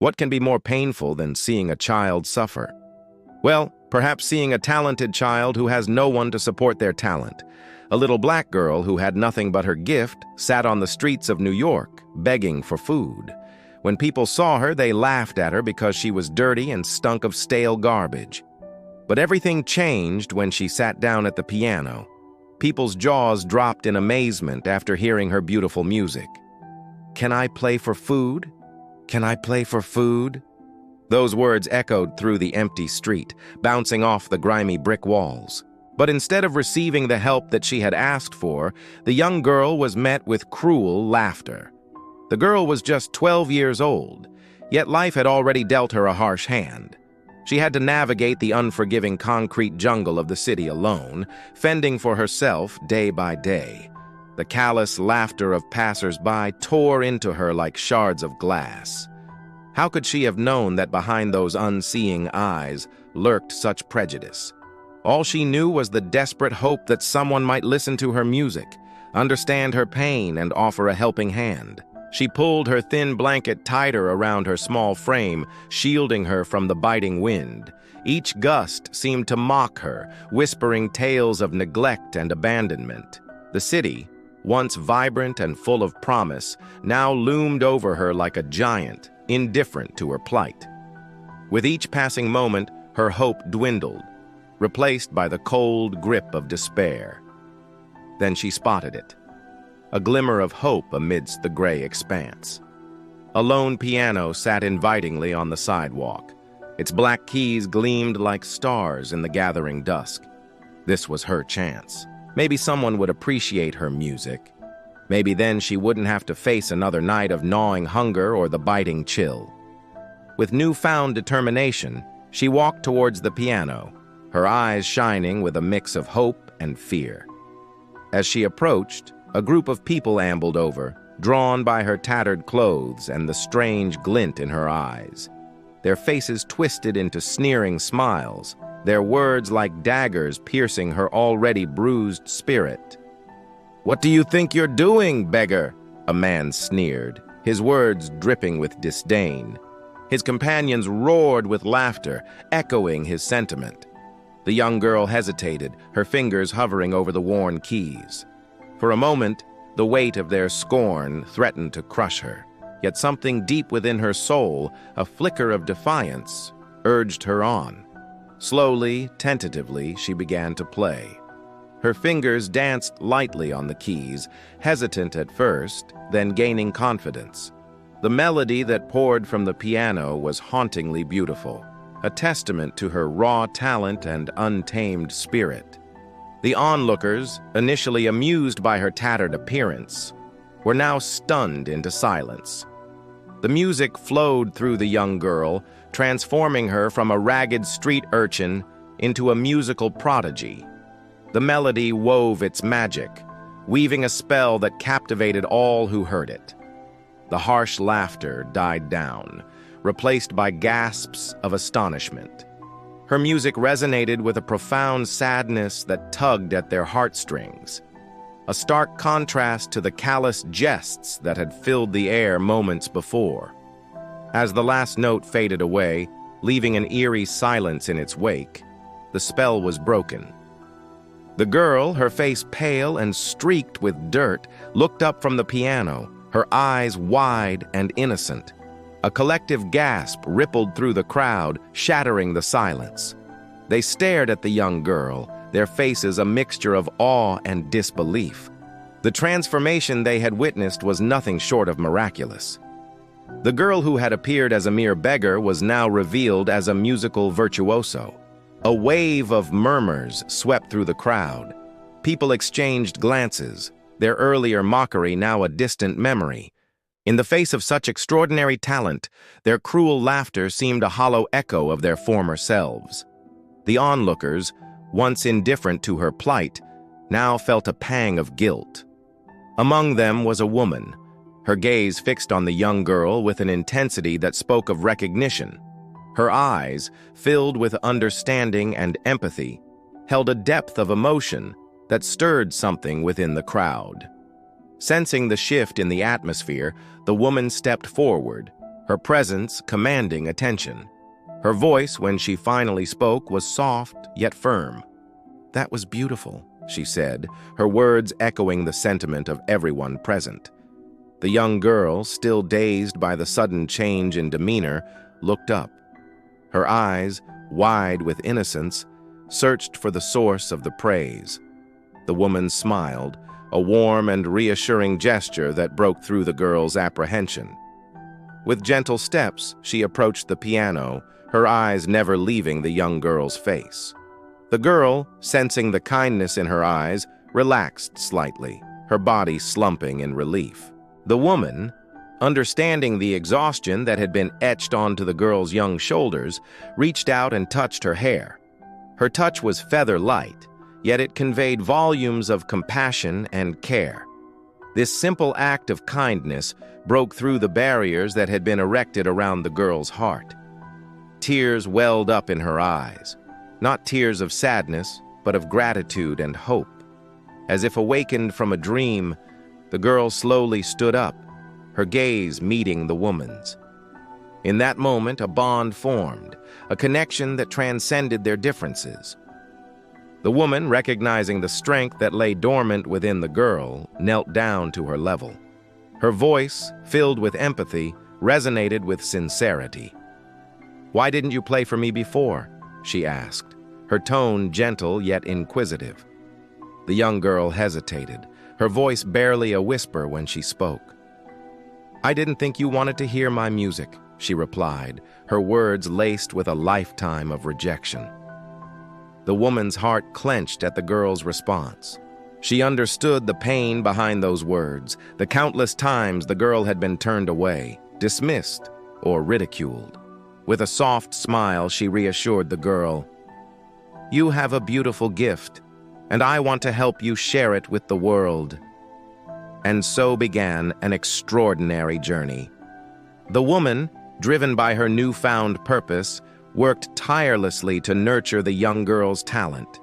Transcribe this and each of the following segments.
What can be more painful than seeing a child suffer? Well, perhaps seeing a talented child who has no one to support their talent. A little black girl who had nothing but her gift sat on the streets of New York, begging for food. When people saw her, they laughed at her because she was dirty and stunk of stale garbage. But everything changed when she sat down at the piano. People's jaws dropped in amazement after hearing her beautiful music. "Can I play for food? Can I play for food?" Those words echoed through the empty street, bouncing off the grimy brick walls. But instead of receiving the help that she had asked for, the young girl was met with cruel laughter. The girl was just 12 years old, yet life had already dealt her a harsh hand. She had to navigate the unforgiving concrete jungle of the city alone, fending for herself day by day. The callous laughter of passers-by tore into her like shards of glass. How could she have known that behind those unseeing eyes lurked such prejudice? All she knew was the desperate hope that someone might listen to her music, understand her pain, and offer a helping hand. She pulled her thin blanket tighter around her small frame, shielding her from the biting wind. Each gust seemed to mock her, whispering tales of neglect and abandonment. The city, once vibrant and full of promise, now loomed over her like a giant, indifferent to her plight. With each passing moment, her hope dwindled, replaced by the cold grip of despair. Then she spotted it, a glimmer of hope amidst the gray expanse. A lone piano sat invitingly on the sidewalk. Its black keys gleamed like stars in the gathering dusk. This was her chance. Maybe someone would appreciate her music. Maybe then she wouldn't have to face another night of gnawing hunger or the biting chill. With newfound determination, she walked towards the piano, her eyes shining with a mix of hope and fear. As she approached, a group of people ambled over, drawn by her tattered clothes and the strange glint in her eyes. Their faces twisted into sneering smiles, their words like daggers piercing her already bruised spirit. "What do you think you're doing, beggar?" a man sneered, his words dripping with disdain. His companions roared with laughter, echoing his sentiment. The young girl hesitated, her fingers hovering over the worn keys. For a moment, the weight of their scorn threatened to crush her, yet something deep within her soul, a flicker of defiance, urged her on. Slowly, tentatively, she began to play. Her fingers danced lightly on the keys, hesitant at first, then gaining confidence. The melody that poured from the piano was hauntingly beautiful, a testament to her raw talent and untamed spirit. The onlookers, initially amused by her tattered appearance, were now stunned into silence. The music flowed through the young girl, transforming her from a ragged street urchin into a musical prodigy. The melody wove its magic, weaving a spell that captivated all who heard it. The harsh laughter died down, replaced by gasps of astonishment. Her music resonated with a profound sadness that tugged at their heartstrings, a stark contrast to the callous jests that had filled the air moments before. As the last note faded away, leaving an eerie silence in its wake, the spell was broken. The girl, her face pale and streaked with dirt, looked up from the piano, her eyes wide and innocent. A collective gasp rippled through the crowd, shattering the silence. They stared at the young girl, their faces a mixture of awe and disbelief. The transformation they had witnessed was nothing short of miraculous. The girl who had appeared as a mere beggar was now revealed as a musical virtuoso. A wave of murmurs swept through the crowd. People exchanged glances, their earlier mockery now a distant memory. In the face of such extraordinary talent, their cruel laughter seemed a hollow echo of their former selves. The onlookers, once indifferent to her plight, now felt a pang of guilt. Among them was a woman, her gaze fixed on the young girl with an intensity that spoke of recognition. Her eyes, filled with understanding and empathy, held a depth of emotion that stirred something within the crowd. Sensing the shift in the atmosphere, the woman stepped forward, her presence commanding attention. Her voice, when she finally spoke, was soft yet firm. "That was beautiful," she said, her words echoing the sentiment of everyone present. The young girl, still dazed by the sudden change in demeanor, looked up. Her eyes, wide with innocence, searched for the source of the praise. The woman smiled, a warm and reassuring gesture that broke through the girl's apprehension. With gentle steps, she approached the piano, her eyes never leaving the young girl's face. The girl, sensing the kindness in her eyes, relaxed slightly, her body slumping in relief. The woman, understanding the exhaustion that had been etched onto the girl's young shoulders, reached out and touched her hair. Her touch was feather-light, yet it conveyed volumes of compassion and care. This simple act of kindness broke through the barriers that had been erected around the girl's heart. Tears welled up in her eyes, not tears of sadness, but of gratitude and hope. As if awakened from a dream, the girl slowly stood up, her gaze meeting the woman's. In that moment, a bond formed, a connection that transcended their differences. The woman, recognizing the strength that lay dormant within the girl, knelt down to her level. Her voice, filled with empathy, resonated with sincerity. "Why didn't you play for me before?" she asked, her tone gentle yet inquisitive. The young girl hesitated, her voice barely a whisper when she spoke. "I didn't think you wanted to hear my music," she replied, her words laced with a lifetime of rejection. The woman's heart clenched at the girl's response. She understood the pain behind those words, the countless times the girl had been turned away, dismissed, or ridiculed. With a soft smile, she reassured the girl, "You have a beautiful gift, and I want to help you share it with the world." And so began an extraordinary journey. The woman, driven by her newfound purpose, worked tirelessly to nurture the young girl's talent.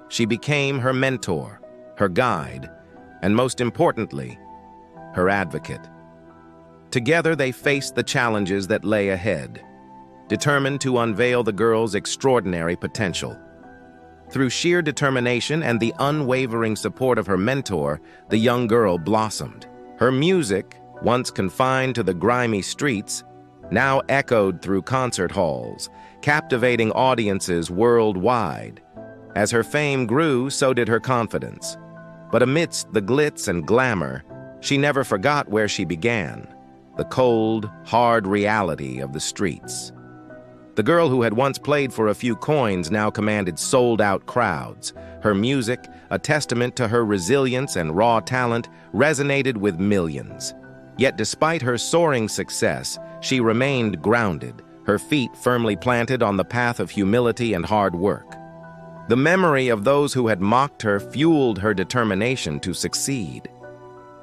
She became her mentor, her guide, and most importantly, her advocate. Together they faced the challenges that lay ahead, determined to unveil the girl's extraordinary potential. Through sheer determination and the unwavering support of her mentor, the young girl blossomed. Her music, once confined to the grimy streets, now echoed through concert halls, captivating audiences worldwide. As her fame grew, so did her confidence. But amidst the glitz and glamour, she never forgot where she began, the cold, hard reality of the streets. The girl who had once played for a few coins now commanded sold-out crowds. Her music, a testament to her resilience and raw talent, resonated with millions. Yet despite her soaring success, she remained grounded, her feet firmly planted on the path of humility and hard work. The memory of those who had mocked her fueled her determination to succeed.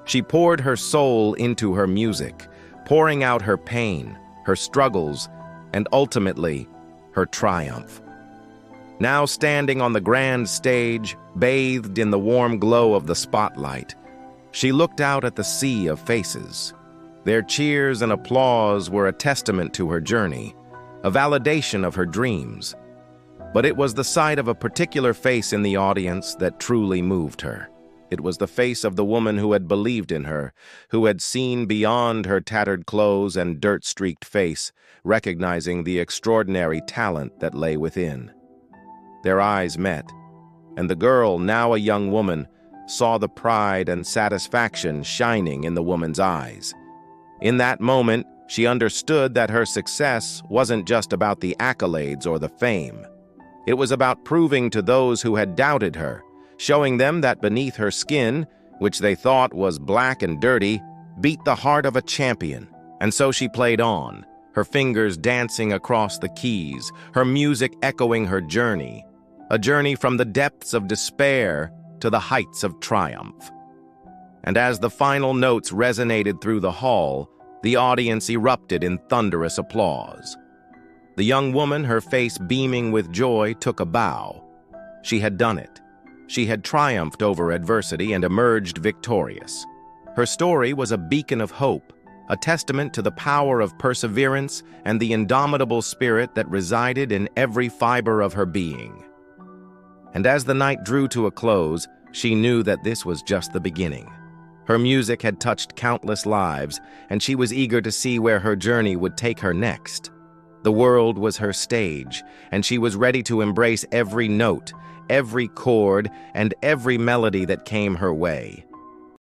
She poured her soul into her music, pouring out her pain, her struggles, and ultimately, her triumph. Now standing on the grand stage, bathed in the warm glow of the spotlight, she looked out at the sea of faces. Their cheers and applause were a testament to her journey, a validation of her dreams. But it was the sight of a particular face in the audience that truly moved her. It was the face of the woman who had believed in her, who had seen beyond her tattered clothes and dirt-streaked face, recognizing the extraordinary talent that lay within. Their eyes met, and the girl, now a young woman, saw the pride and satisfaction shining in the woman's eyes. In that moment, she understood that her success wasn't just about the accolades or the fame. It was about proving to those who had doubted her, showing them that beneath her skin, which they thought was black and dirty, beat the heart of a champion. And so she played on, her fingers dancing across the keys, her music echoing her journey, a journey from the depths of despair to the heights of triumph. And as the final notes resonated through the hall, the audience erupted in thunderous applause. The young woman, her face beaming with joy, took a bow. She had done it. She had triumphed over adversity and emerged victorious. Her story was a beacon of hope, a testament to the power of perseverance and the indomitable spirit that resided in every fiber of her being. And as the night drew to a close, she knew that this was just the beginning. Her music had touched countless lives, and she was eager to see where her journey would take her next. The world was her stage, and she was ready to embrace every note, every chord, and every melody that came her way.